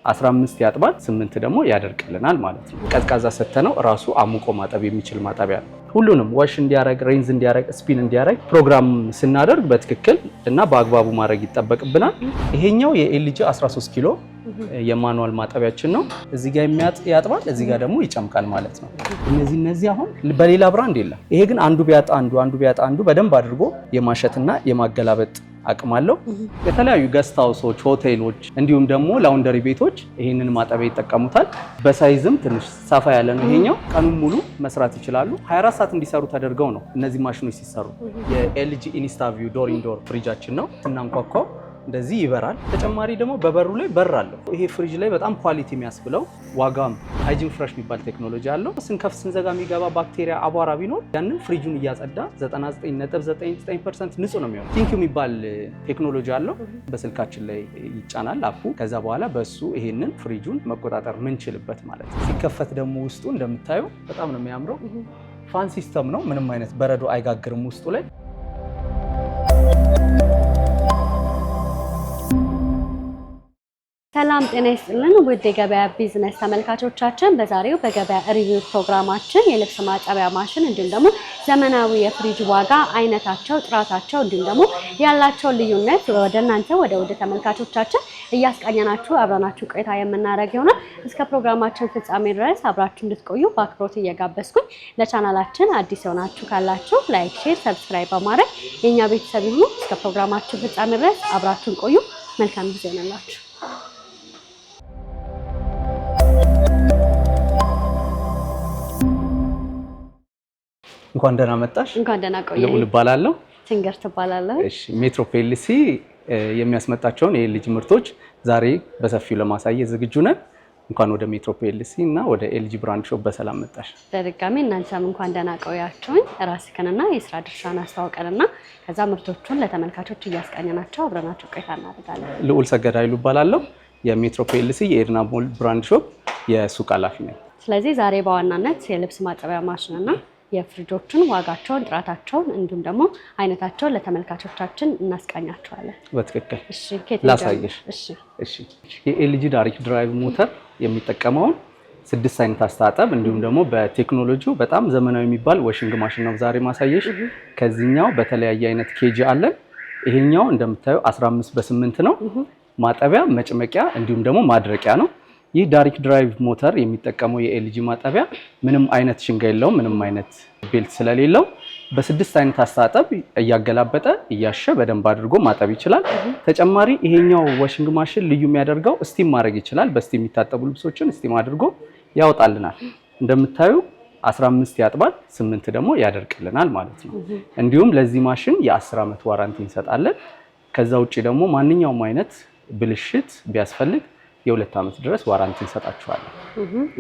15 ያጥባል 8 ደግሞ ያደርቅልናል ማለት ነው። ቀዝቃዛ ሰተነው ራሱ አሙቆ ማጠብ የሚችል ማጠቢያ ነው። ሁሉንም ዋሽ እንዲያረግ ሬንዝ እንዲያረግ ስፒን እንዲያረግ ፕሮግራም ስናደርግ በትክክል እና በአግባቡ ማድረግ ይጠበቅብናል። ይሄኛው የኤልጂ 13 ኪሎ የማኑዋል ማጠቢያችን ነው። እዚህ ጋር ያጥባል፣ እዚህ ጋር ደግሞ ይጨምቃል ማለት ነው። እነዚህ አሁን በሌላ ብራንድ የለም። ይሄ ግን አንዱ ቢያጣ አንዱ በደንብ አድርጎ የማሸትና የማገላበጥ አቅም አለው። የተለያዩ ገስት ሃውሶች፣ ሆቴሎች እንዲሁም ደግሞ ላውንደሪ ቤቶች ይሄንን ማጠቢያ ይጠቀሙታል። በሳይዝም ትንሽ ሰፋ ያለ ነው ይሄኛው። ቀኑን ሙሉ መስራት ይችላሉ። 24 ሰዓት እንዲሰሩ ተደርገው ነው እነዚህ ማሽኖች ሲሰሩ። የኤልጂ ኢንስታቪው ዶር ኢንዶር ፍሪጃችን ነው። ስናንኳኳው እንደዚህ ይበራል። ተጨማሪ ደግሞ በበሩ ላይ በር አለው። ይሄ ፍሪጅ ላይ በጣም ኳሊቲ የሚያስብለው ዋጋም ሃይጂን ፍሬሽ የሚባል ቴክኖሎጂ አለው። ስንከፍት ስንዘጋ የሚገባ ባክቴሪያ አቧራ ቢኖር ያንን ፍሪጁን እያጸዳ 99.99% ንጹህ ነው የሚሆነው። ቲንኪው የሚባል ቴክኖሎጂ አለው። በስልካችን ላይ ይጫናል አፑ። ከዛ በኋላ በሱ ይሄንን ፍሪጁን መቆጣጠር ምንችልበት ማለት ነው። ሲከፈት ደግሞ ውስጡ እንደምታዩ በጣም ነው የሚያምረው። ፋን ሲስተም ነው። ምንም አይነት በረዶ አይጋግርም ውስጡ ላይ። ሰላም ጤና ይስጥልን ውድ የገበያ ቢዝነስ ተመልካቾቻችን፣ በዛሬው በገበያ ሪቪው ፕሮግራማችን የልብስ ማጠቢያ ማሽን እንዲሁም ደግሞ ዘመናዊ የፍሪጅ ዋጋ፣ አይነታቸው፣ ጥራታቸው እንዲሁም ደግሞ ያላቸው ልዩነት ወደ እናንተ ወደ ውድ ተመልካቾቻችን እያስቃኘናችሁ አብረናችሁ ቆይታ የምናደርግ ይሆናል። እስከ ፕሮግራማችን ፍጻሜ ድረስ አብራችሁ እንድትቆዩ በአክብሮት እየጋበዝኩኝ፣ ለቻናላችን አዲስ የሆናችሁ ካላችሁ ላይክ፣ ሼር፣ ሰብስክራይብ በማድረግ የኛ ቤተሰብ ይሁኑ። እስከ ፕሮግራማችን ፍጻሜ ድረስ አብራችሁን ቆዩ። መልካም ጊዜ ይሁንላችሁ። እንኳን ደህና መጣሽ። እንኳን ደህና ቆየሽ። ልዑል እባላለሁ። ትንገርት እባላለሁ። እሺ፣ ሜትሮ ፒኤልሲ የሚያስመጣቸውን የኤልጂ ምርቶች ዛሬ በሰፊው ለማሳየት ዝግጁ ነን። እንኳን ወደ ሜትሮ ፒኤልሲ እና ወደ ኤልጂ ብራንድ ሾፕ በሰላም መጣሽ። በድጋሚ እናንተም እንኳን ደህና ቆያችሁኝ። ራስህንና የስራ ድርሻን አስተዋውቀንና ከዛ ምርቶቹን ለተመልካቾች እያስቃኘናቸው አብረናቸው ቆይታ እናደርጋለን። ልዑል ሰገድ ኃይሉ እባላለሁ። የሜትሮ ፒኤልሲ የኤድና ሞል ብራንድ ሾፕ የሱቅ ኃላፊ ነኝ። ስለዚህ ዛሬ በዋናነት የልብስ ማጠቢያ ማሽንና የፍሪጆችን ዋጋቸውን፣ ጥራታቸውን እንዲሁም ደግሞ አይነታቸውን ለተመልካቾቻችን እናስቃኛቸዋለን። በትክክል እሺ፣ ላሳየሽ። እሺ፣ የኤልጂ ዳይሬክት ድራይቭ ሞተር የሚጠቀመውን 6 አይነት አስተጣጠብ እንዲሁም ደግሞ በቴክኖሎጂው በጣም ዘመናዊ የሚባል ዋሽንግ ማሽን ነው ዛሬ ማሳየሽ። ከዚህኛው በተለያየ አይነት ኬጂ አለን። ይሄኛው እንደምታዩ 15 በ8 ነው። ማጠቢያ፣ መጭመቂያ እንዲሁም ደግሞ ማድረቂያ ነው። ይህ ዳይሬክት ድራይቭ ሞተር የሚጠቀመው የኤልጂ ማጠቢያ ምንም አይነት ሽንጋ የለውም፣ ምንም አይነት ቤልት ስለሌለው በ6 አይነት አስተጣጠብ እያገላበጠ እያሸ በደንብ አድርጎ ማጠብ ይችላል። ተጨማሪ ይሄኛው ዋሽንግ ማሽን ልዩ የሚያደርገው ስቲም ማድረግ ይችላል። በስቲም የሚታጠቡ ልብሶችን ስቲም አድርጎ ያወጣልናል። እንደምታዩ 15 ያጥባል 8 ደግሞ ያደርቅልናል ማለት ነው። እንዲሁም ለዚህ ማሽን የ10 ዓመት ዋራንቲ እንሰጣለን። ከዛ ውጪ ደግሞ ማንኛውም አይነት ብልሽት ቢያስፈልግ የ2 ዓመት ድረስ ዋራንቲ እንሰጣቸዋለን።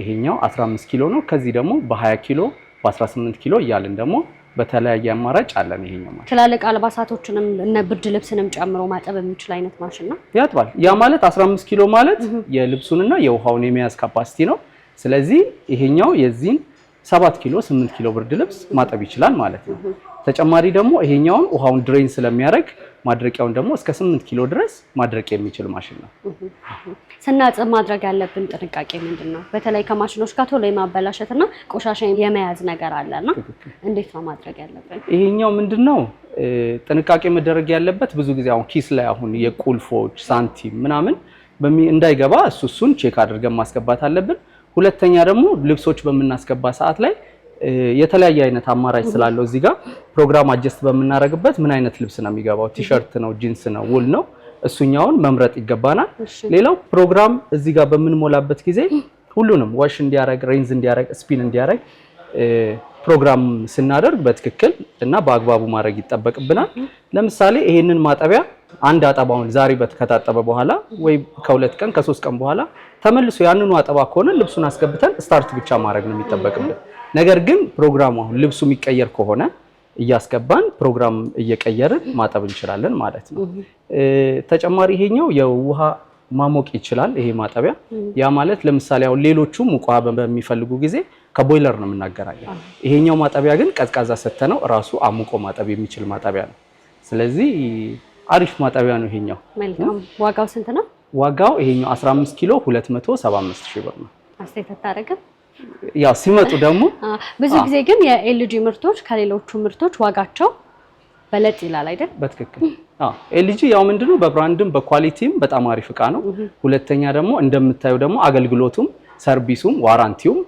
ይሄኛው 15 ኪሎ ነው። ከዚህ ደግሞ በ20 ኪሎ በ18 ኪሎ እያልን ደግሞ በተለያየ አማራጭ አለን። ይሄኛው ማለት ትላልቅ አልባሳቶችንም እና ብርድ ልብስንም ጨምሮ ማጠብ የሚችል አይነት ማሽን ነው። ያጥባል። ያ ማለት 15 ኪሎ ማለት የልብሱንና የውሃውን የሚያዝ ካፓሲቲ ነው። ስለዚህ ይሄኛው የዚህን 7 ኪሎ 8 ኪሎ ብርድ ልብስ ማጠብ ይችላል ማለት ነው። ተጨማሪ ደግሞ ይሄኛውን ውሃውን ድሬን ስለሚያደርግ ማድረቂያውን ደግሞ እስከ 8 ኪሎ ድረስ ማድረቅ የሚችል ማሽን ነው። ስናጥብ ማድረግ ያለብን ጥንቃቄ ምንድነው? በተለይ ከማሽኖች ጋር ቶሎ የማበላሸትና ቆሻሻ የመያዝ ነገር አለና እንዴት ነው ማድረግ ያለብን? ይሄኛው ምንድነው ጥንቃቄ መደረግ ያለበት ብዙ ጊዜ አሁን ኪስ ላይ አሁን የቁልፎች ሳንቲም ምናምን እንዳይገባ እሱን ቼክ አድርገን ማስገባት አለብን። ሁለተኛ ደግሞ ልብሶች በምናስገባ ሰዓት ላይ የተለያየ አይነት አማራጭ ስላለው እዚህ ጋር ፕሮግራም አጀስት በምናደርግበት ምን አይነት ልብስ ነው የሚገባው፣ ቲሸርት ነው፣ ጂንስ ነው፣ ውል ነው፣ እሱኛውን መምረጥ ይገባናል። ሌላው ፕሮግራም እዚህ ጋር በምንሞላበት ጊዜ ሁሉንም ዋሽ እንዲያረግ፣ ሬንዝ እንዲያረግ፣ ስፒን እንዲያረግ ፕሮግራም ስናደርግ በትክክል እና በአግባቡ ማድረግ ይጠበቅብናል። ለምሳሌ ይሄንን ማጠቢያ አንድ አጠባውን ዛሬ ከታጠበ በኋላ ወይ ከ2 ቀን ከ3 ቀን በኋላ ተመልሶ ያንኑ አጠባ ከሆነ ልብሱን አስገብተን ስታርት ብቻ ማድረግ ነው የሚጠበቅብን። ነገር ግን ፕሮግራሙ አሁን ልብሱ የሚቀየር ከሆነ እያስገባን ፕሮግራም እየቀየርን ማጠብ እንችላለን ማለት ነው። ተጨማሪ ይሄኛው የውሃ ማሞቅ ይችላል ይሄ ማጠቢያ። ያ ማለት ለምሳሌ አሁን ሌሎቹ ሙቅ ውሃ በሚፈልጉ ጊዜ ከቦይለር ነው የምናገራየው። ይሄኛው ማጠቢያ ግን ቀዝቃዛ ሰተነው ራሱ አሙቆ ማጠብ የሚችል ማጠቢያ ነው። ስለዚህ አሪፍ ማጠቢያ ነው ይሄኛው። መልካም። ዋጋው ስንት ነው? ዋጋው ይሄኛው 15 ኪሎ 275 ሺህ ብር ነው። አስተያየት አታረግም? ያው ሲመጡ ደግሞ ብዙ ጊዜ ግን የኤልጂ ምርቶች ከሌሎቹ ምርቶች ዋጋቸው በለጥ ይላል አይደል? በትክክል ኤልጂ ያው ምንድነው በብራንድም በኳሊቲም በጣም አሪፍ እቃ ነው። ሁለተኛ ደግሞ እንደምታዩ ደግሞ አገልግሎቱም ሰርቪሱም ዋራንቲውም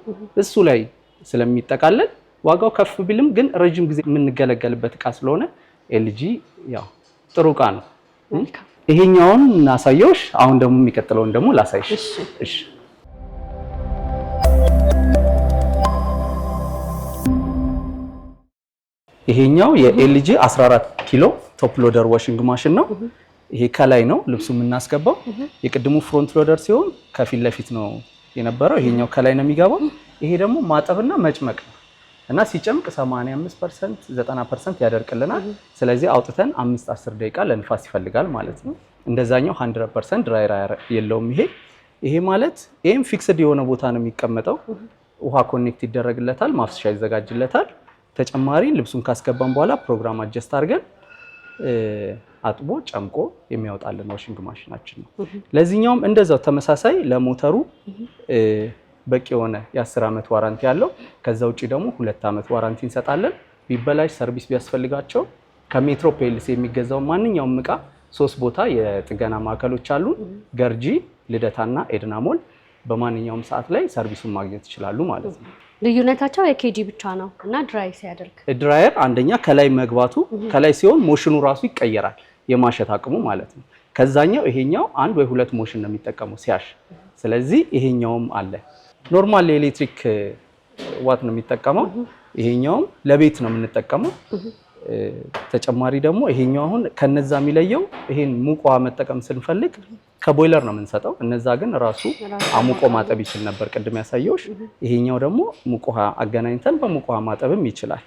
እሱ ላይ ስለሚጠቃለል ዋጋው ከፍ ቢልም ግን ረጅም ጊዜ የምንገለገልበት እቃ ስለሆነ ኤልጂ ያው ጥሩ እቃ ነው። ይሄኛውን እናሳየውሽ። አሁን ደግሞ የሚቀጥለውን ደግሞ ላሳይሽ። እሺ ይሄኛው የኤልጂ 14 ኪሎ ቶፕ ሎደር ዋሽንግ ማሽን ነው። ይሄ ከላይ ነው ልብሱ የምናስገባው። የቅድሙ ፍሮንት ሎደር ሲሆን ከፊት ለፊት ነው የነበረው። ይሄኛው ከላይ ነው የሚገባው። ይሄ ደግሞ ማጠብና መጭመቅ ነው እና ሲጨምቅ 85% 90% ያደርቅልናል። ስለዚህ አውጥተን 5-10 ደቂቃ ለንፋስ ይፈልጋል ማለት ነው። እንደዛኛው 100% ድራይር የለውም። ይሄ ማለት ይሄም ፊክስድ የሆነ ቦታ ነው የሚቀመጠው። ውሃ ኮኔክት ይደረግለታል፣ ማፍሰሻ ይዘጋጅለታል። ተጨማሪ ልብሱን ካስገባን በኋላ ፕሮግራም አጀስት አድርገን አጥቦ ጨምቆ የሚያወጣልን ዋሽንግ ማሽናችን ነው። ለዚህኛውም እንደዛው ተመሳሳይ ለሞተሩ በቂ የሆነ የ10 ዓመት ዋራንቲ ያለው፣ ከዛ ውጪ ደግሞ 2 ዓመት ዋራንቲ እንሰጣለን። ቢበላሽ ሰርቪስ ቢያስፈልጋቸው ከሜትሮ ፒኤልሲ የሚገዛው ማንኛውም እቃ 3 ቦታ የጥገና ማዕከሎች አሉ። ገርጂ፣ ልደታና ኤድና ሞል። በማንኛውም ሰዓት ላይ ሰርቪሱን ማግኘት ይችላሉ ማለት ነው። ልዩነታቸው የኬጂ ብቻ ነው እና ድራይ ሲያደርግ ድራየር አንደኛ ከላይ መግባቱ ከላይ ሲሆን ሞሽኑ ራሱ ይቀየራል፣ የማሸት አቅሙ ማለት ነው። ከዛኛው ይሄኛው 1 ወይ 2 ሞሽን ነው የሚጠቀመው ሲያሽ። ስለዚህ ይሄኛውም አለ። ኖርማል የኤሌክትሪክ ዋት ነው የሚጠቀመው። ይሄኛውም ለቤት ነው የምንጠቀመው። ተጨማሪ ደግሞ ይሄኛው አሁን ከነዛ የሚለየው ይሄን ሙቅ ውሃ መጠቀም ስንፈልግ ከቦይለር ነው የምንሰጠው። እነዛ ግን ራሱ አሙቆ ማጠብ ይችል ነበር ቅድም ያሳየውሽ። ይሄኛው ደግሞ ሙቅ ውሃ አገናኝተን በሙቅ ውሃ ማጠብም ይችላል።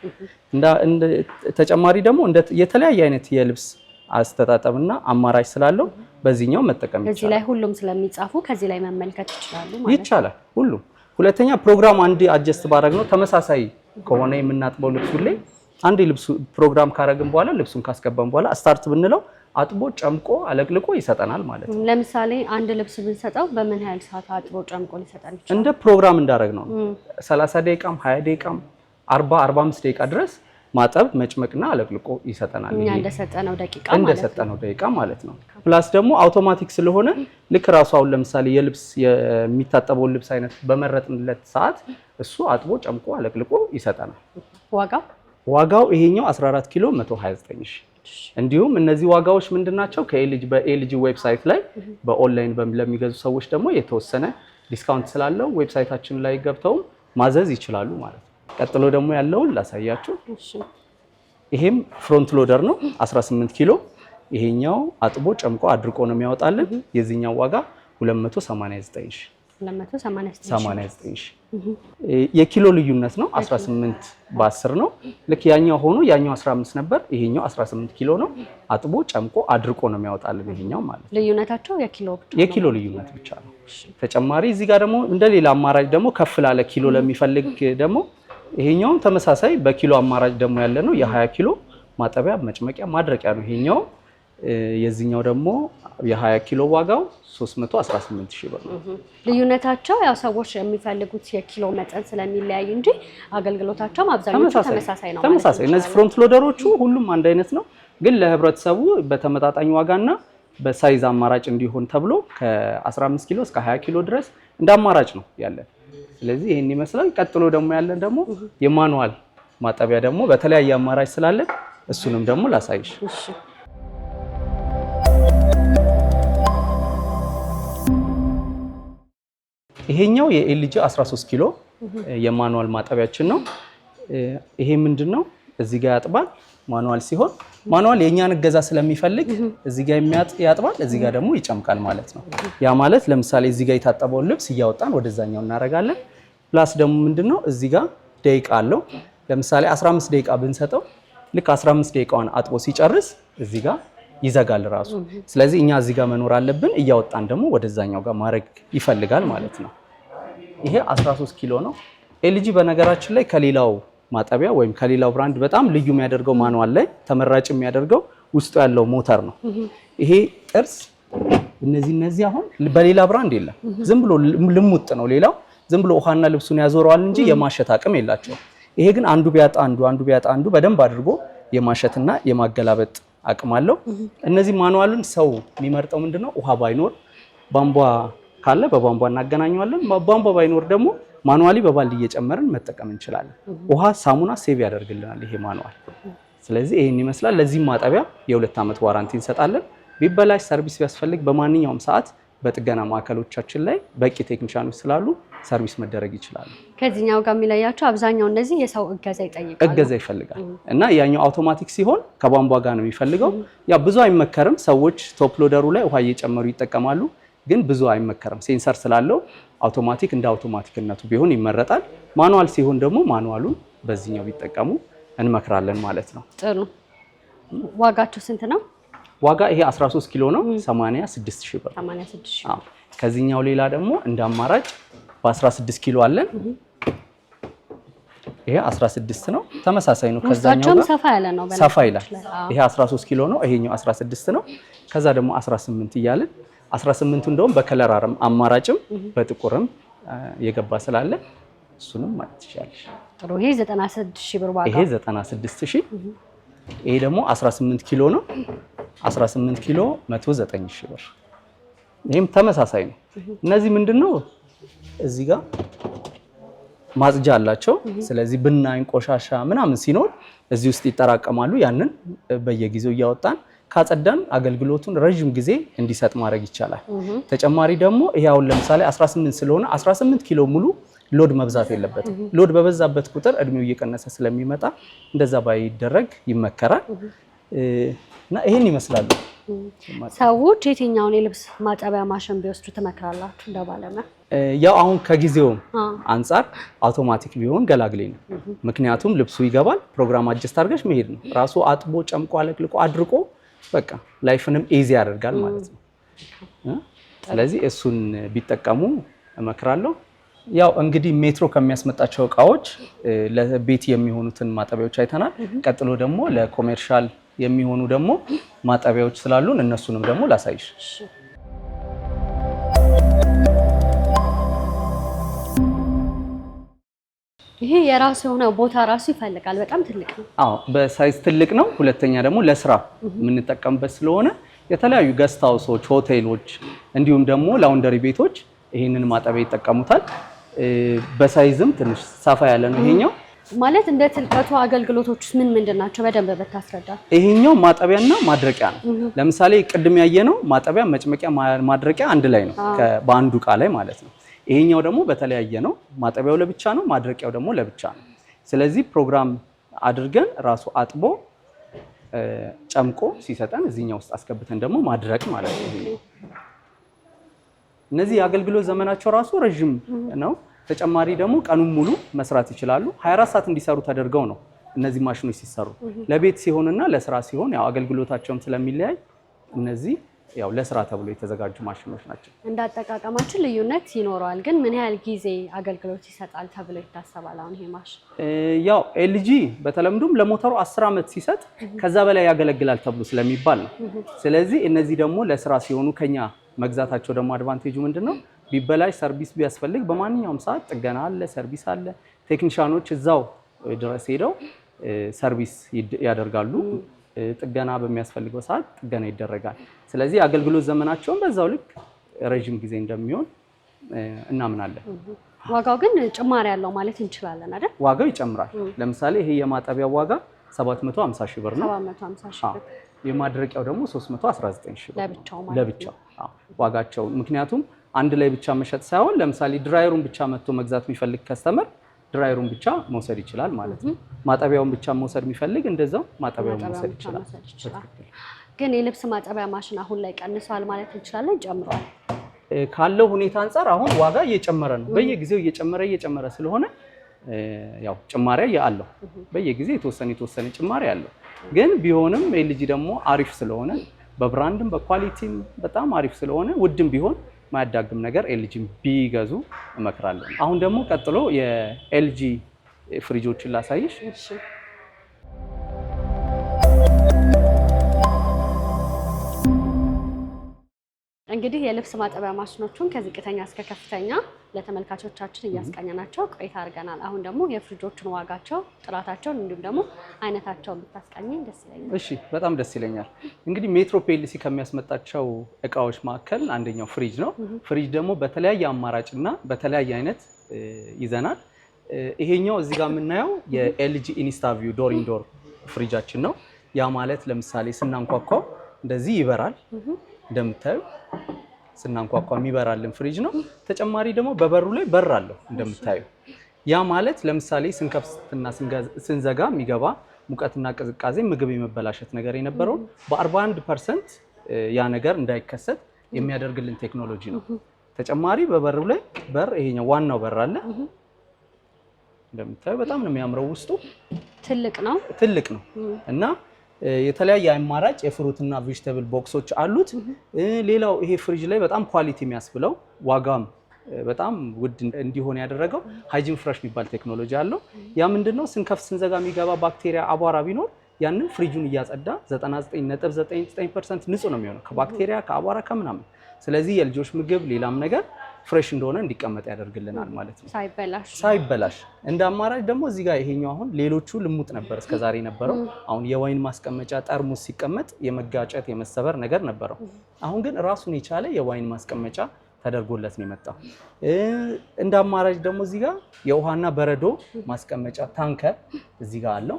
ተጨማሪ ደግሞ የተለያየ አይነት የልብስ አስተጣጠብና አማራጭ ስላለው በዚህኛው መጠቀም ይችላል። እዚህ ላይ ሁሉም ስለሚጻፉ ከዚህ ላይ መመልከት ይችላሉ ማለት ይቻላል ሁሉም። ሁለተኛ ፕሮግራም አንድ አጀስት ባረግ ነው ተመሳሳይ ከሆነ የምናጥበው ልብሱ ላይ አንድ ልብሱ ፕሮግራም ካረግን በኋላ ልብሱን ካስገባን በኋላ ስታርት ብንለው አጥቦ ጨምቆ አለቅልቆ ይሰጠናል ማለት ነው። ለምሳሌ አንድ ልብስ ብንሰጠው በምን ያህል ሰዓት አጥቦ ጨምቆ ሊሰጠን ይችላል? እንደ ፕሮግራም እንዳረግ ነው 30 ደቂቃም 20 ደቂቃም 40 45 ደቂቃ ድረስ ማጠብ መጭመቅና አለቅልቆ ይሰጠናል። እኛ እንደሰጠነው ደቂቃ ማለት ነው። ፕላስ ደግሞ አውቶማቲክ ስለሆነ ልክ ራሱ አሁን ለምሳሌ የልብስ የሚታጠበው ልብስ አይነት በመረጥንለት ሰዓት እሱ አጥቦ ጨምቆ አለቅልቆ ይሰጠናል። ዋጋው ይሄኛው 14 ኪሎ 129 ሺህ። እንዲሁም እነዚህ ዋጋዎች ምንድናቸው? በኤልጂ ዌብሳይት ላይ በኦንላይን ለሚገዙ ሰዎች ደግሞ የተወሰነ ዲስካውንት ስላለው ዌብሳይታችን ላይ ገብተው ማዘዝ ይችላሉ ማለት ነው። ቀጥሎ ደግሞ ያለውን ላሳያችሁ። ይሄም ፍሮንት ሎደር ነው 18 ኪሎ። ይሄኛው አጥቦ ጨምቆ አድርቆ ነው የሚያወጣልን። የዚህኛው ዋጋ 289 ሺህ። 289 ሺህ። የኪሎ ልዩነት ነው። 18 በ10 ነው። ልክ ያኛው ሆኖ ያኛው 15 ነበር፣ ይሄኛው 18 ኪሎ ነው። አጥቦ ጨምቆ አድርቆ ነው የሚያወጣልን ይሄኛው ማለት ነው። ልዩነታቸው የኪሎ ልዩነት ብቻ ነው። ተጨማሪ እዚህ ጋር ደግሞ እንደሌላ አማራጭ ደግሞ ከፍ ላለ ኪሎ ለሚፈልግ ደግሞ ይሄኛው ተመሳሳይ በኪሎ አማራጭ ደግሞ ያለ ነው። የ20 ኪሎ ማጠቢያ መጭመቂያ ማድረቂያ ነው ይሄኛው። የዚህኛው ደግሞ የ20 ኪሎ ዋጋው 318 ሺህ ብር ነው። ልዩነታቸው ያው ሰዎች የሚፈልጉት የኪሎ መጠን ስለሚለያይ እንጂ አገልግሎታቸው አብዛኞቹ ተመሳሳይ ነው። ተመሳሳይ እነዚህ ፍሮንት ሎደሮቹ ሁሉም አንድ አይነት ነው፣ ግን ለህብረተሰቡ በተመጣጣኝ ዋጋና በሳይዝ አማራጭ እንዲሆን ተብሎ ከ15 ኪሎ እስከ 20 ኪሎ ድረስ እንደ አማራጭ ነው ያለን። ስለዚህ ይሄን ይመስላል። ቀጥሎ ደግሞ ያለን ደግሞ የማኑዋል ማጠቢያ ደግሞ በተለያየ አማራጭ ስላለን እሱንም ደግሞ ላሳይሽ። ይሄኛው የኤልጂ 13 ኪሎ የማኑዋል ማጠቢያችን ነው። ይሄ ምንድነው? እዚህ ጋር ያጥባል። ማኑዋል ሲሆን ማኑዋል የኛን እገዛ ስለሚፈልግ እዚህ ጋር ያጥባል፣ እዚህ ጋር ደግሞ ይጨምቃል ማለት ነው። ያ ማለት ለምሳሌ እዚህ ጋር የታጠበውን ልብስ እያወጣን ወደዛኛው እናደርጋለን። ፕላስ ደግሞ ምንድነው እዚህ ጋር ደቂቃ አለው። ለምሳሌ 15 ደቂቃ ብንሰጠው ልክ 15 ደቂቃዋን አጥቦ ሲጨርስ እዚህ ጋር ይዘጋል ራሱ። ስለዚህ እኛ እዚህ ጋር መኖር አለብን፣ እያወጣን ደግሞ ወደዛኛው ጋር ማድረግ ይፈልጋል ማለት ነው። ይሄ 13 ኪሎ ነው። ኤልጂ በነገራችን ላይ ከሌላው ማጠቢያ ወይም ከሌላው ብራንድ በጣም ልዩ የሚያደርገው ማኑዋል ላይ ተመራጭ የሚያደርገው ውስጡ ያለው ሞተር ነው። ይሄ ጥርስ እነዚህ አሁን በሌላ ብራንድ የለም። ዝም ብሎ ልሙጥ ነው። ሌላው ዝም ብሎ ውሃና ልብሱን ያዞረዋል እንጂ የማሸት አቅም የላቸውም። ይሄ ግን አንዱ ቢያጣ አንዱ በደንብ አድርጎ የማሸትና የማገላበጥ አቅም አለው። እነዚህ ማኑዋሉን ሰው የሚመርጠው ምንድነው? ውሃ ባይኖር ቧንቧ ካለ በቧንቧ እናገናኘዋለን። ቧንቧ ባይኖር ደግሞ ማኑዋሊ በባልዲ እየጨመርን መጠቀም እንችላለን። ውሃ፣ ሳሙና ሴቭ ያደርግልናል ይሄ ማኑዋል። ስለዚህ ይሄን ይመስላል። ለዚህም ማጠቢያ የ2 ዓመት ዋራንቲ እንሰጣለን። ቢበላሽ ሰርቪስ ቢያስፈልግ በማንኛውም ሰዓት በጥገና ማዕከሎቻችን ላይ በቂ ቴክኒሻኖች ስላሉ ሰርቪስ መደረግ ይችላሉ። ከዚህኛው ጋር የሚለያቸው አብዛኛው እነዚህ የሰው እገዛ ይጠይቃሉ። እገዛ ይፈልጋል እና ያኛው አውቶማቲክ ሲሆን ከቧንቧ ጋር ነው የሚፈልገው። ያ ብዙ አይመከርም። ሰዎች ቶፕ ሎደሩ ላይ ውሃ እየጨመሩ ይጠቀማሉ፣ ግን ብዙ አይመከርም። ሴንሰር ስላለው አውቶማቲክ እንደ አውቶማቲክነቱ ቢሆን ይመረጣል። ማኑዋል ሲሆን ደግሞ ማኑዋሉን በዚህኛው ቢጠቀሙ እንመክራለን ማለት ነው። ጥሩ። ዋጋቸው ስንት ነው? ዋጋ ይሄ 13 ኪሎ ነው፣ 86000 ብር። 86000። አዎ። ከዚህኛው ሌላ ደግሞ እንደ አማራጭ በ16 ኪሎ አለን። ይሄ 16 ነው፣ ተመሳሳይ ነው። ከዛኛው ጋር ሰፋ ያለ ነው፣ ሰፋ ይላል። ይሄ 13 ኪሎ ነው፣ ይሄኛው 16 ነው። ከዛ ደግሞ 18 እያልን 18ቱ እንደውም በከለር አማራጭም በጥቁርም የገባ ስላለ እሱንም ማለት ይችላል። ጥሩ። ይሄ 96000 ብር ዋጋ። ይሄ 96000። ይሄ ደግሞ 18 ኪሎ ነው። 18 ኪሎ 109000 ብር። ይሄም ተመሳሳይ ነው። እነዚህ ምንድነው እዚህ ጋር ማጽጃ አላቸው። ስለዚህ ብናኝ ቆሻሻ ምናምን ሲኖር እዚህ ውስጥ ይጠራቀማሉ። ያንን በየጊዜው እያወጣን ካጸዳን አገልግሎቱን ረጅም ጊዜ እንዲሰጥ ማድረግ ይቻላል። ተጨማሪ ደግሞ ይሄ አሁን ለምሳሌ 18 ስለሆነ 18 ኪሎ ሙሉ ሎድ መብዛት የለበትም። ሎድ በበዛበት ቁጥር እድሜው እየቀነሰ ስለሚመጣ እንደዛ ባይደረግ ይመከራል። እና ይሄን ይመስላል። ሰዎች የትኛውን የልብስ ማጠቢያ ማሽን ቢወስዱ ትመክራላችሁ እንደ ባለሙያ? ያው አሁን ከጊዜው አንፃር አውቶማቲክ ቢሆን ገላግሌ ነው። ምክንያቱም ልብሱ ይገባል፣ ፕሮግራም አጀስት አድርገሽ መሄድ ነው። ራሱ አጥቦ ጨምቆ አለቅልቆ አድርቆ በቃ ላይፍንም ኢዚ ያደርጋል ማለት ነው። ስለዚህ እሱን ቢጠቀሙ እመክራለሁ። ያው እንግዲህ ሜትሮ ከሚያስመጣቸው እቃዎች ለቤት የሚሆኑትን ማጠቢያዎች አይተናል። ቀጥሎ ደግሞ ለኮሜርሻል የሚሆኑ ደግሞ ማጠቢያዎች ስላሉን እነሱንም ደግሞ ላሳይሽ። ይሄ የራሱ የሆነ ቦታ ራሱ ይፈልጋል። በጣም ትልቅ ነው። አዎ በሳይዝ ትልቅ ነው። ሁለተኛ ደግሞ ለስራ የምንጠቀምበት ስለሆነ የተለያዩ ገስት ሃውሶች፣ ሆቴሎች እንዲሁም ደግሞ ላውንደሪ ቤቶች ይሄንን ማጠቢያ ይጠቀሙታል። በሳይዝም ትንሽ ሰፋ ያለ ነው ይሄኛው። ማለት እንደ ትልቀቱ አገልግሎቶች ምን ምንድናቸው በደንብ በታስረዳ? ይሄኛው ማጠቢያና ማድረቂያ ነው። ለምሳሌ ቅድም ያየነው ማጠቢያ፣ መጭመቂያ፣ ማድረቂያ አንድ ላይ ነው በአንዱ እቃ ላይ ማለት ነው። ይሄኛው ደግሞ በተለያየ ነው። ማጠቢያው ለብቻ ነው፣ ማድረቂያው ደግሞ ለብቻ ነው። ስለዚህ ፕሮግራም አድርገን ራሱ አጥቦ ጨምቆ ሲሰጠን እዚህኛው ውስጥ አስገብተን ደግሞ ማድረቅ ማለት ነው። እነዚህ የአገልግሎት ዘመናቸው ራሱ ረጅም ነው። ተጨማሪ ደግሞ ቀኑን ሙሉ መስራት ይችላሉ። 24 ሰዓት እንዲሰሩ ተደርገው ነው እነዚህ ማሽኖች ሲሰሩ። ለቤት ሲሆንና ለስራ ሲሆን ያው አገልግሎታቸውም ስለሚለያይ እነዚህ ያው ለስራ ተብሎ የተዘጋጁ ማሽኖች ናቸው። እንዳጠቃቀማችን ልዩነት ይኖረዋል፣ ግን ምን ያህል ጊዜ አገልግሎት ይሰጣል ተብሎ ይታሰባል? አሁን ይሄ ማሽን ያው ኤልጂ በተለምዶም ለሞተሩ 10 ዓመት ሲሰጥ ከዛ በላይ ያገለግላል ተብሎ ስለሚባል ነው። ስለዚህ እነዚህ ደግሞ ለስራ ሲሆኑ ከኛ መግዛታቸው ደግሞ አድቫንቴጁ ምንድነው? ቢበላሽ ሰርቪስ ቢያስፈልግ በማንኛውም ሰዓት ጥገና አለ፣ ሰርቪስ አለ። ቴክኒሻኖች እዛው ድረስ ሄደው ሰርቪስ ያደርጋሉ። ጥገና በሚያስፈልገው ሰዓት ጥገና ይደረጋል። ስለዚህ አገልግሎት ዘመናቸውን በዛው ልክ ረጅም ጊዜ እንደሚሆን እናምናለን። ዋጋው ግን ጭማሪ ያለው ማለት እንችላለን አይደል? ዋጋው ይጨምራል። ለምሳሌ ይሄ የማጠቢያው ዋጋ 750 ሺህ ብር ነው። 750 ሺህ ብር። የማድረቂያው ደግሞ 319 ሺህ ብር ለብቻው ማለት ለብቻው ዋጋቸው። ምክንያቱም አንድ ላይ ብቻ መሸጥ ሳይሆን ለምሳሌ ድራየሩን ብቻ መጥቶ መግዛት የሚፈልግ ከስተመር ድራየሩን ብቻ መውሰድ ይችላል ማለት ነው። ማጠቢያውን ብቻ መውሰድ የሚፈልግ እንደዛው ማጠቢያውን መውሰድ ይችላል። ግን የልብስ ማጠቢያ ማሽን አሁን ላይ ቀንሷል ማለት እንችላለን? ጨምሯል? ካለው ሁኔታ አንፃር አሁን ዋጋ እየጨመረ ነው። በየጊዜው እየጨመረ ስለሆነ ያው ጭማሪ አለው። በየጊዜው የተወሰነ ጭማሪ አለው። ግን ቢሆንም ኤልጂ ደግሞ አሪፍ ስለሆነ በብራንድም በኳሊቲም በጣም አሪፍ ስለሆነ ውድም ቢሆን ማያዳግም ነገር ኤልጂ ቢገዙ እመክራለሁ። አሁን ደግሞ ቀጥሎ የኤልጂ ፍሪጆችን ላሳይሽ። እሺ። እንግዲህ የልብስ ማጠቢያ ማሽኖቹን ከዝቅተኛ እስከ ከፍተኛ ለተመልካቾቻችን እያስቃኘናቸው ቆይታ አድርገናል። አሁን ደግሞ የፍሪጆቹን ዋጋቸው፣ ጥራታቸውን እንዲሁም ደግሞ አይነታቸውን ብታስቃኘኝ ደስ ይለኛል። እሺ፣ በጣም ደስ ይለኛል። እንግዲህ ሜትሮ ፒኤልሲ ከሚያስመጣቸው እቃዎች መካከል አንደኛው ፍሪጅ ነው። ፍሪጅ ደግሞ በተለያየ አማራጭና በተለያየ አይነት ይዘናል። ይሄኛው እዚህ ጋር የምናየው የኤልጂ ኢንስታቪው ዶር ኢንዶር ፍሪጃችን ነው። ያ ማለት ለምሳሌ ስናንኳኳው እንደዚህ ይበራል። እንደምታዩ ስናንኳኳ የሚበራልን ፍሪጅ ነው። ተጨማሪ ደግሞ በበሩ ላይ በር አለው እንደምታዩ። ያ ማለት ለምሳሌ ስንከፍትና ስንዘጋ የሚገባ ሙቀትና ቅዝቃዜ፣ ምግብ የመበላሸት ነገር የነበረው በ41% ያ ነገር እንዳይከሰት የሚያደርግልን ቴክኖሎጂ ነው። ተጨማሪ በበሩ ላይ በር፣ ይሄኛው ዋናው በር አለ እንደምታዩ። በጣም ነው የሚያምረው። ውስጡ ትልቅ ነው እና የተለያየ አማራጭ የፍሩትና ቬጂቴብል ቦክሶች አሉት። ሌላው ይሄ ፍሪጅ ላይ በጣም ኳሊቲ የሚያስብለው ዋጋም በጣም ውድ እንዲሆን ያደረገው ሃይጂን ፍሬሽ የሚባል ቴክኖሎጂ አለው። ያ ምንድነው? ስንከፍት ስንዘጋ የሚገባ ባክቴሪያ፣ አቧራ ቢኖር ያንን ፍሪጁን እያጸዳ 99.99% ንጹህ ነው የሚሆነው ከባክቴሪያ ከአቧራ ከምናምን። ስለዚህ የልጆች ምግብ ሌላም ነገር ፍሬሽ እንደሆነ እንዲቀመጥ ያደርግልናል ማለት ነው፣ ሳይበላሽ። እንደ አማራጭ ደግሞ እዚህ ጋር ይሄኛው አሁን ሌሎቹ ልሙጥ ነበር እስከዛሬ ነበረው። አሁን የዋይን ማስቀመጫ ጠርሙስ ሲቀመጥ የመጋጨት የመሰበር ነገር ነበረው። አሁን ግን ራሱን የቻለ የዋይን ማስቀመጫ ተደርጎለት ነው የመጣው። እንደ አማራጭ ደግሞ እዚህ ጋር የውሃና በረዶ ማስቀመጫ ታንከር እዚህ ጋር አለው።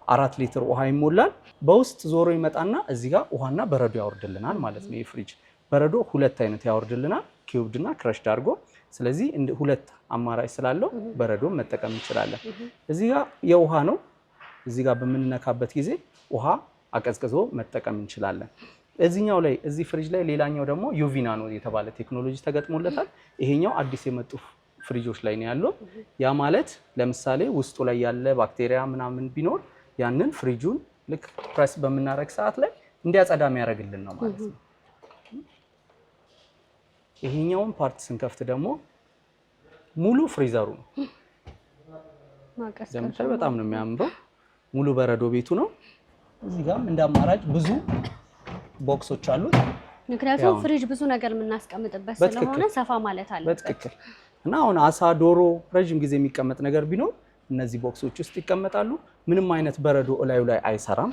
4 ሊትር ውሃ ይሞላል። በውስጥ ዞሮ ይመጣና እዚህ ጋር ውሃና በረዶ ያወርድልናል ማለት ነው። ይህ ፍሪጅ በረዶ 2 አይነት ያወርድልናል፣ ኪዩብድ እና ክረሽድ አድርጎ። ስለዚህ 2 አማራጭ ስላለው በረዶ መጠቀም እንችላለን። እዚህ ጋር የውሃ ነው። እዚህ ጋር በምንነካበት ጊዜ ውሃ አቀዝቅዞ መጠቀም እንችላለን። እዚህኛው ላይ እዚህ ፍሪጅ ላይ ሌላኛው ደግሞ ዩቪ ናኖ የተባለ ቴክኖሎጂ ተገጥሞለታል። ይሄኛው አዲስ የመጡ ፍሪጆች ላይ ነው ያለው። ያ ማለት ለምሳሌ ውስጡ ላይ ያለ ባክቴሪያ ምናምን ቢኖር ያንን ፍሪጁን ልክ ፕሬስ በምናረግ ሰዓት ላይ እንዲያጸዳ የሚያደርግልን ነው ማለት ነው። ይሄኛውን ፓርት ስንከፍት ደግሞ ሙሉ ፍሪዘሩ ነው። እንደምታዩ በጣም ነው የሚያምረው። ሙሉ በረዶ ቤቱ ነው። እዚህ ጋርም እንደ አማራጭ ብዙ ቦክሶች አሉት። ምክንያቱም ፍሪጅ ብዙ ነገር የምናስቀምጥበት ስለሆነ ሰፋ ማለት አለበት። በትክክል። እና አሁን አሳ፣ ዶሮ ረጅም ጊዜ የሚቀመጥ ነገር ቢኖር እነዚህ ቦክሶች ውስጥ ይቀመጣሉ። ምንም አይነት በረዶ እላዩ ላይ አይሰራም።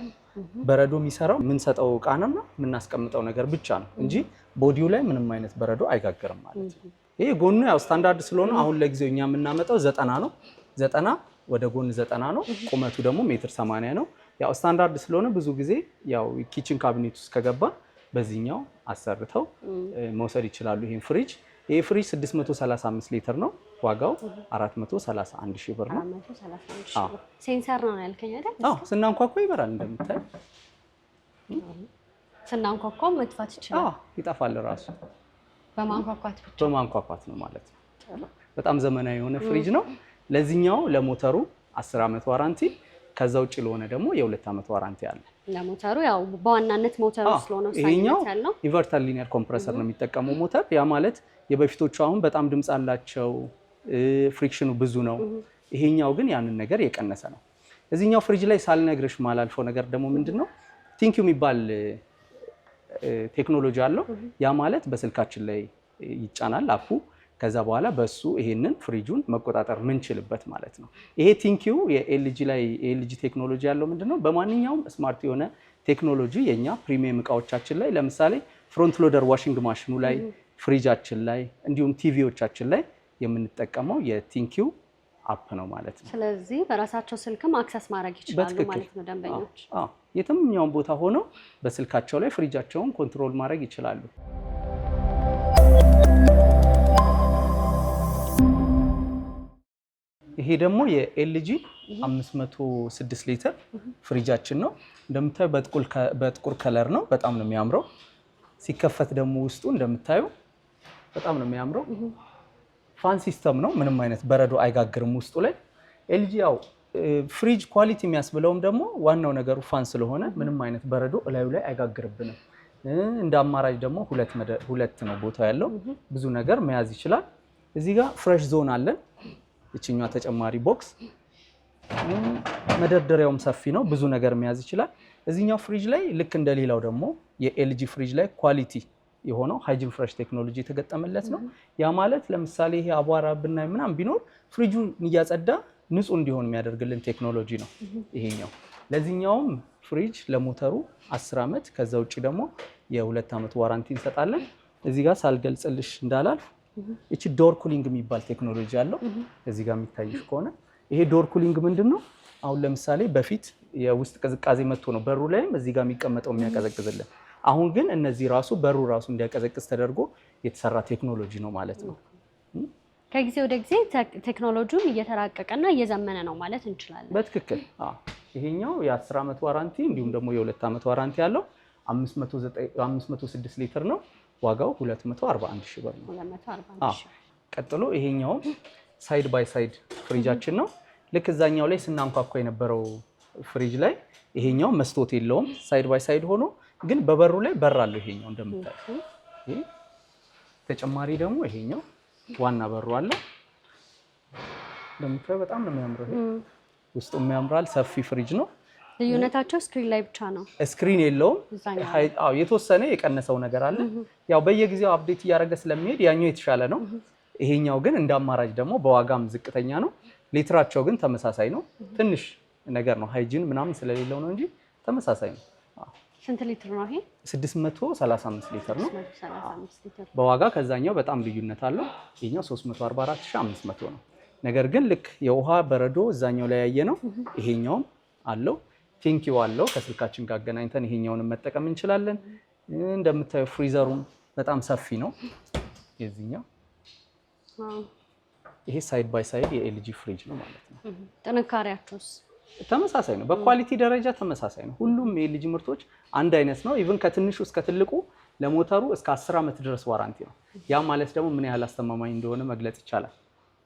በረዶ የሚሰራው የምንሰጠው እቃና የምናስቀምጠው ነገር ብቻ ነው እንጂ ቦዲው ላይ ምንም አይነት በረዶ አይጋገርም ማለት ነው። ይሄ ጎኑ ያው ስታንዳርድ ስለሆነ አሁን ለጊዜው እኛ የምናመጣው 90 ነው። 90 ወደ ጎን 90 ነው። ቁመቱ ደግሞ 1.80 ሜትር ነው። ያው ስታንዳርድ ስለሆነ ብዙ ጊዜ ያው ኪችን ካቢኔት ውስጥ ከገባ በዚህኛው አሰርተው መውሰድ ይችላሉ ይሄን ፍሪጅ። ይሄ ፍሪጅ 635 ሊትር ነው። ዋጋው 431 ሺህ ብር ነው። ሴንሰር ነው ያልከኝ አይደል? አዎ፣ ስናንኳኳ ይበራል እንደምታይ። ስናንኳኳ መጥፋት ይችላል። አዎ፣ ይጠፋል ራሱ በማንኳኳት ነው ማለት ነው። በጣም ዘመናዊ የሆነ ፍሪጅ ነው። ለዚህኛው ለሞተሩ 10 ዓመት ዋራንቲ፣ ከዛ ውጭ ለሆነ ደግሞ የ2 ዓመት ዋራንቲ አለ። ለሞተሩ ያው በዋናነት ሞተሩ ስለሆነ ይሄኛው ኢንቨርተር ሊኒየር ኮምፕረሰር ነው የሚጠቀመው ሞተር። ያ ማለት የበፊቶቹ አሁን በጣም ድምፅ አላቸው፣ ፍሪክሽኑ ብዙ ነው። ይሄኛው ግን ያንን ነገር የቀነሰ ነው። እዚህኛው ፍሪጅ ላይ ሳልነግርሽ ማላልፈው ነገር ደግሞ ምንድነው ቲንኪው የሚባል ቴክኖሎጂ አለው። ያ ማለት በስልካችን ላይ ይጫናል አፑ። ከዛ በኋላ በሱ ይሄንን ፍሪጁን መቆጣጠር ምንችልበት ማለት ነው። ይሄ ቲንኪው የኤልጂ ላይ ኤልጂ ቴክኖሎጂ ያለው ምንድነው በማንኛውም ስማርት የሆነ ቴክኖሎጂ የኛ ፕሪሚየም እቃዎቻችን ላይ ለምሳሌ ፍሮንት ሎደር ዋሽንግ ማሽኑ ላይ፣ ፍሪጃችን ላይ እንዲሁም ቲቪዎቻችን ላይ የምንጠቀመው የቲንኪው አፕ ነው ማለት ነው። ስለዚህ በራሳቸው ስልክም አክሰስ ማድረግ ይችላሉ ማለት ነው ደንበኞች። የትኛውም ቦታ ሆነው በስልካቸው ላይ ፍሪጃቸውን ኮንትሮል ማድረግ ይችላሉ። ይሄ ደግሞ የኤልጂ 506 ሊትር ፍሪጃችን ነው። እንደምታዩ በጥቁር ከለር ነው። በጣም ነው የሚያምረው። ሲከፈት ደግሞ ውስጡ እንደምታዩ በጣም ነው የሚያምረው። ፋን ሲስተም ነው። ምንም አይነት በረዶ አይጋግርም ውስጡ ላይ። ኤልጂ ያው ፍሪጅ ኳሊቲ የሚያስብለውም ደግሞ ዋናው ነገሩ ፋን ስለሆነ ምንም አይነት በረዶ እላዩ ላይ አይጋግርብንም። እንደ አማራጭ ደግሞ ሁለት ነው ቦታው ያለው፣ ብዙ ነገር መያዝ ይችላል። እዚህ ጋር ፍሬሽ ዞን አለን። እቺኛዋ ተጨማሪ ቦክስ፣ መደርደሪያውም ሰፊ ነው፣ ብዙ ነገር መያዝ ይችላል። እዚህኛው ፍሪጅ ላይ ልክ እንደሌላው ደግሞ የኤልጂ ፍሪጅ ላይ ኳሊቲ የሆነው ሃይጂን ፍሬሽ ቴክኖሎጂ የተገጠመለት ነው። ያ ማለት ለምሳሌ ይሄ አቧራ ብናይ ምናምን ቢኖር ፍሪጁን እያጸዳ ንጹህ እንዲሆን የሚያደርግልን ቴክኖሎጂ ነው ይሄኛው። ለዚህኛውም ፍሪጅ ለሞተሩ 10 ዓመት ከዛ ውጪ ደግሞ የ2 ዓመት ዋራንቲ እንሰጣለን። እዚህ ጋር ሳልገልጽልሽ እንዳላልፍ እቺ ዶር ኩሊንግ የሚባል ቴክኖሎጂ አለው። እዚህ ጋር የሚታይሽ ከሆነ ይሄ ዶር ኩሊንግ ምንድነው? አሁን ለምሳሌ በፊት የውስጥ ቅዝቃዜ መጥቶ ነው በሩ ላይም እዚህ ጋር የሚቀመጠው የሚያቀዘቅዝልን። አሁን ግን እነዚህ ራሱ በሩ ራሱ እንዲያቀዘቅዝ ተደርጎ የተሰራ ቴክኖሎጂ ነው ማለት ነው። ከጊዜ ወደ ጊዜ ቴክኖሎጂውም እየተራቀቀና እየዘመነ ነው ማለት እንችላለን። በትክክል ይሄኛው የ10 ዓመት ዋራንቲ እንዲሁም ደግሞ የ2 ዓመት ዋራንቲ ያለው 506 ሊትር ነው። ዋጋው 241 ሺህ ብር ነው። 241 ሺህ። ቀጥሎ ይሄኛው ሳይድ ባይ ሳይድ ፍሪጃችን ነው። ልክ እዛኛው ላይ ስናንኳኳ የነበረው ፍሪጅ ላይ ይሄኛው መስቶት የለውም። ሳይድ ባይ ሳይድ ሆኖ ግን በበሩ ላይ በር አለው። ይሄኛው እንደምታዩ ተጨማሪ ደግሞ ይሄኛው ዋና በሩ አለ። እንደምታዩ በጣም ነው የሚያምረው። ውስጡም ያምራል። ሰፊ ፍሪጅ ነው። ልዩነታቸው ስክሪን ላይ ብቻ ነው። ስክሪን የለውም። የተወሰነ የቀነሰው ነገር አለ። ያው በየጊዜው አፕዴት እያደረገ ስለሚሄድ ያኛው የተሻለ ነው። ይሄኛው ግን እንደ አማራጭ ደግሞ በዋጋም ዝቅተኛ ነው። ሊትራቸው ግን ተመሳሳይ ነው። ትንሽ ነገር ነው ሃይጂን ምናምን ስለሌለው ነው እንጂ ተመሳሳይ ነው። ስንት ሊትር ነው ይሄ? 635 ሊትር ነው። 635 ሊትር። በዋጋ ከዛኛው በጣም ልዩነት አለው። ይሄኛው 344500 ነው። ነገር ግን ልክ የውሃ በረዶ እዛኛው ላይ ያየ ነው። ይሄኛውም አለው። ቲንኪው አለው። ከስልካችን ጋር አገናኝተን ይሄኛውን መጠቀም እንችላለን። እንደምታዩ ፍሪዘሩም በጣም ሰፊ ነው የዚህኛው። ይሄ ሳይድ ባይ ሳይድ የኤልጂ ፍሪጅ ነው ማለት ነው። ጥንካሬያቸውስ ተመሳሳይ ነው። በኳሊቲ ደረጃ ተመሳሳይ ነው። ሁሉም የኤልጂ ምርቶች አንድ አይነት ነው። ኢቭን ከትንሹ እስከ ትልቁ ለሞተሩ እስከ 10 ዓመት ድረስ ዋራንቲ ነው። ያ ማለት ደግሞ ምን ያህል አስተማማኝ እንደሆነ መግለጽ ይቻላል።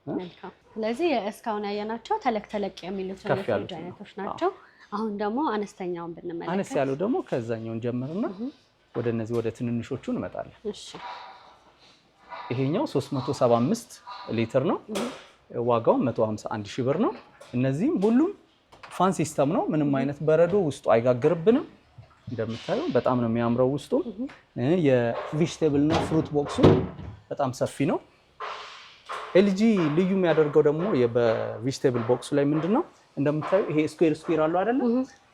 መልካም። ስለዚህ እስካሁን ያየናቸው ተለቅ የሚሉት የፍሪጅ አይነቶች ናቸው። አሁን ደግሞ አነስተኛውን ብንመለከት፣ አነስ ያለው ደግሞ ከዛኛውን ጀምርና ወደ እነዚህ ወደ ትንንሾቹ እንመጣለን። እሺ። ይሄኛው 375 ሊትር ነው። ዋጋው 151 ሺህ ብር ነው። እነዚህም ሁሉም ፋን ሲስተም ነው። ምንም አይነት በረዶ ውስጡ አይጋግርብንም። እንደምታየው በጣም ነው የሚያምረው። ውስጡ የቬጅቴብል እና ፍሩት ቦክሱ በጣም ሰፊ ነው። ኤልጂ ልዩ የሚያደርገው ደግሞ በቬጅቴብል ቦክሱ ላይ ምንድነው እንደምታየው ይሄ ስኩዌር አለው አይደለ?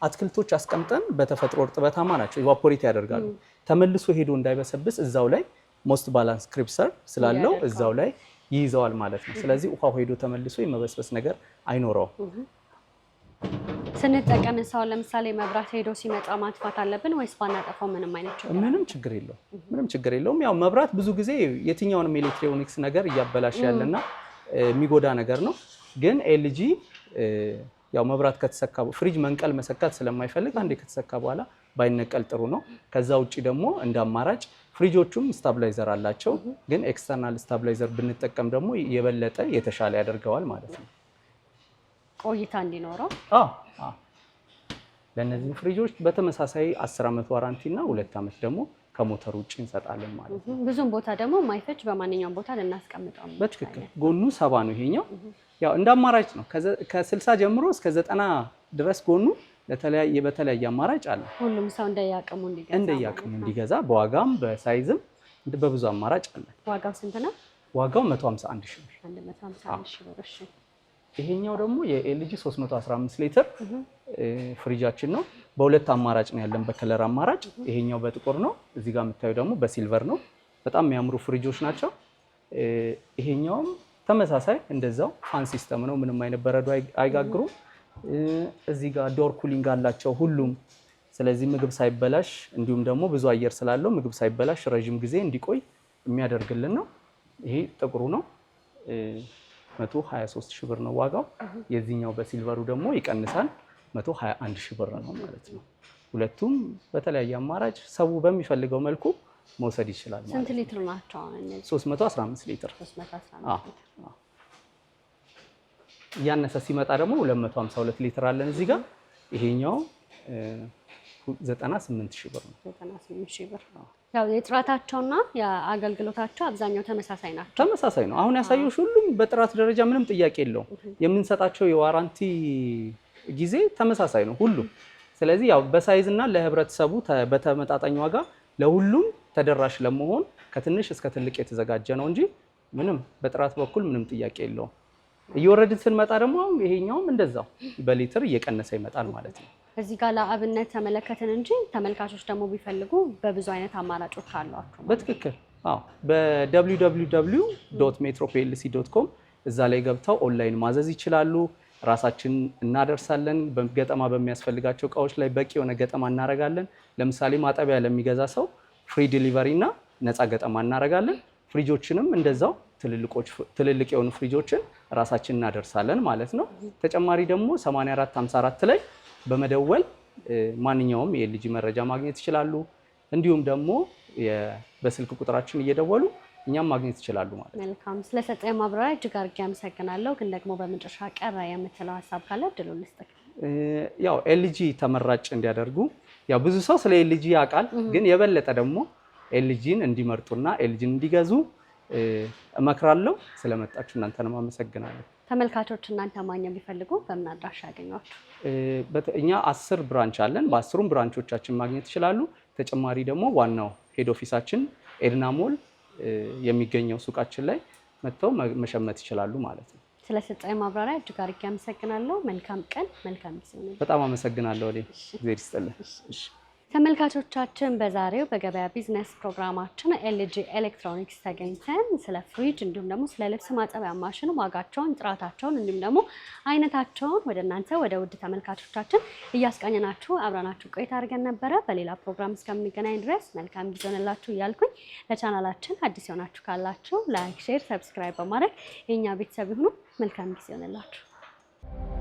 አትክልቶች አስቀምጠን በተፈጥሮ እርጥበታማ ናቸው፣ ኢቫፖሬት ያደርጋሉ። ተመልሶ ሄዶ እንዳይበሰብስ እዛው ላይ ሞስት ባላንስ ክሪፕሰር ስላለው እዛው ላይ ይይዘዋል ማለት ነው። ስለዚህ ውሃው ሄዶ ተመልሶ የመበስበስ ነገር አይኖረውም። ስንጠቀም ሰው ለምሳሌ መብራት ሄዶ ሲመጣ ማጥፋት አለብን ወይስ ባናጠፋው ምንም አይነት ችግር? ምንም ችግር የለውም። ምንም ችግር የለውም። ያው መብራት ብዙ ጊዜ የትኛውንም ኤሌክትሮኒክስ ነገር እያበላሽ ያለና የሚጎዳ ነገር ነው። ግን ኤልጂ ያው መብራት ከተሰካ ፍሪጅ መንቀል መሰካት ስለማይፈልግ አንዴ ከተሰካ በኋላ ባይነቀል ጥሩ ነው። ከዛ ውጪ ደግሞ እንደ አማራጭ ፍሪጆቹም ስታብላይዘር አላቸው። ግን ኤክስተርናል ስታብላይዘር ብንጠቀም ደግሞ የበለጠ የተሻለ ያደርገዋል ማለት ነው፣ ቆይታ እንዲኖረው። ለእነዚህ ፍሪጆች በተመሳሳይ 10 ዓመት ዋራንቲ እና 2 ዓመት ደግሞ ከሞተር ውጭ እንሰጣለን ማለት ነው። ብዙም ቦታ ደግሞ ማይፈጅ በማንኛውም ቦታ ልናስቀምጠው ነው። በትክክል ጎኑ 70 ነው። ይሄኛው ያው እንደ አማራጭ ነው። ከ60 ጀምሮ እስከ 90 ድረስ ጎኑ በተለያየ አማራጭ አለ። ሁሉም ሰው እንደያቅሙ እንዲገዛ በዋጋም በሳይዝም በብዙ አማራጭ አለ። ዋጋው ስንት ነው? ዋጋው 151 ሺህ ብር። 151 ሺህ ብር። እሺ። ይሄኛው ደግሞ የኤልጂ 315 ሊትር ፍሪጃችን ነው። በሁለት አማራጭ ነው ያለን፣ በከለር አማራጭ። ይሄኛው በጥቁር ነው፣ እዚህ ጋር የምታዩ ደግሞ በሲልቨር ነው። በጣም የሚያምሩ ፍሪጆች ናቸው። ይሄኛውም ተመሳሳይ እንደዛው ፋን ሲስተም ነው። ምንም አይነት በረዶ አይጋግሩም። እዚህ ጋር ዶር ኩሊንግ አላቸው ሁሉም። ስለዚህ ምግብ ሳይበላሽ እንዲሁም ደግሞ ብዙ አየር ስላለው ምግብ ሳይበላሽ ረጅም ጊዜ እንዲቆይ የሚያደርግልን ነው። ይሄ ጥቁሩ ነው፣ 123 ሺህ ብር ነው ዋጋው። የዚህኛው በሲልቨሩ ደግሞ ይቀንሳል፣ 121 ሺህ ብር ነው ማለት ነው። ሁለቱም በተለያየ አማራጭ ሰው በሚፈልገው መልኩ መውሰድ ይችላል ማለት ነው። ስንት ሊትር ናቸው እነዚህ? 315 ሊትር። 315 ሊትር። እያነሰ ሲመጣ ደግሞ 252 ሊትር አለን እዚህ ጋር። ይሄኛው 98 ሺህ ብር ነው። 98 ሺህ ብር። ያው የጥራታቸውና የአገልግሎታቸው አብዛኛው ተመሳሳይ ናቸው። ተመሳሳይ ነው። አሁን ያሳየሁሽ ሁሉም በጥራት ደረጃ ምንም ጥያቄ የለውም። የምንሰጣቸው የዋራንቲ ጊዜ ተመሳሳይ ነው ሁሉም። ስለዚህ ያው በሳይዝ እና ለህብረተሰቡ በተመጣጣኝ ዋጋ ለሁሉም ተደራሽ ለመሆን ከትንሽ እስከ ትልቅ የተዘጋጀ ነው እንጂ ምንም በጥራት በኩል ምንም ጥያቄ የለውም። እየወረድን ስንመጣ ደግሞ ይሄኛውም እንደዛው በሊትር እየቀነሰ ይመጣል ማለት ነው። እዚህ ጋር ለአብነት ተመለከትን እንጂ ተመልካቾች ደግሞ ቢፈልጉ በብዙ አይነት አማራጮች አሏቸው። በትክክል አዎ፣ በwww.metroplc.com እዛ ላይ ገብተው ኦንላይን ማዘዝ ይችላሉ። ራሳችን እናደርሳለን። በገጠማ በሚያስፈልጋቸው እቃዎች ላይ በቂ የሆነ ገጠማ እናደርጋለን። ለምሳሌ ማጠቢያ ለሚገዛ ሰው ፍሪ ዲሊቨሪ እና ነፃ ገጠማ እናደርጋለን። ፍሪጆችንም እንደዛው ትልልቅ የሆኑ ፍሪጆችን ራሳችን እናደርሳለን ማለት ነው። ተጨማሪ ደግሞ 8454 ላይ በመደወል ማንኛውም የኤልጂ መረጃ ማግኘት ይችላሉ። እንዲሁም ደግሞ በስልክ ቁጥራችን እየደወሉ እኛም ማግኘት ይችላሉ ማለት ነው። መልካም፣ ስለሰጠኝ ማብራሪያ እጅግ አድርጌ አመሰግናለሁ። ግን ደግሞ በመጨረሻ ቀረ የምትለው ሀሳብ ካለ እድሉን ልስጥህ። ያው ኤልጂ ተመራጭ እንዲያደርጉ ያው ብዙ ሰው ስለ ኤልጂ ያውቃል፣ ግን የበለጠ ደግሞ ኤልጂን እንዲመርጡና ኤልጂን እንዲገዙ እመክራለሁ። ስለመጣችሁ እናንተንም አመሰግናለሁ። ተመልካቾች እናንተ ማግኘት ቢፈልጉ በምን አድራሻ ያገኟችሁ? እኛ 10 ብራንች አለን። በ10ሩም ብራንቾቻችን ማግኘት ይችላሉ። ተጨማሪ ደግሞ ዋናው ሄድ ኦፊሳችን ኤድና ሞል የሚገኘው ሱቃችን ላይ መጥተው መሸመት ይችላሉ ማለት ነው። ስለሰጠኝ ማብራሪያ እጅግ አድርጌ አመሰግናለሁ። መልካም ቀን፣ መልካም ጊዜ ነው። በጣም አመሰግናለሁ። እግዚአብሔር ይስጥልኝ። ተመልካቾቻችን በዛሬው በገበያ ቢዝነስ ፕሮግራማችን ኤልጂ ኤሌክትሮኒክስ ተገኝተን ስለ ፍሪጅ እንዲሁም ደግሞ ስለ ልብስ ማጠቢያ ማሽን ዋጋቸውን፣ ጥራታቸውን እንዲሁም ደግሞ አይነታቸውን ወደ እናንተ ወደ ውድ ተመልካቾቻችን እያስቃኘናችሁ አብረናችሁ ቆይታ አድርገን ነበረ። በሌላ ፕሮግራም እስከምንገናኝ ድረስ መልካም ጊዜ ሆነላችሁ እያልኩኝ ለቻናላችን አዲስ የሆናችሁ ካላችሁ ላይክ፣ ሼር፣ ሰብስክራይብ በማድረግ የኛ ቤተሰብ ይሁኑ። መልካም ጊዜ ሆነላችሁ።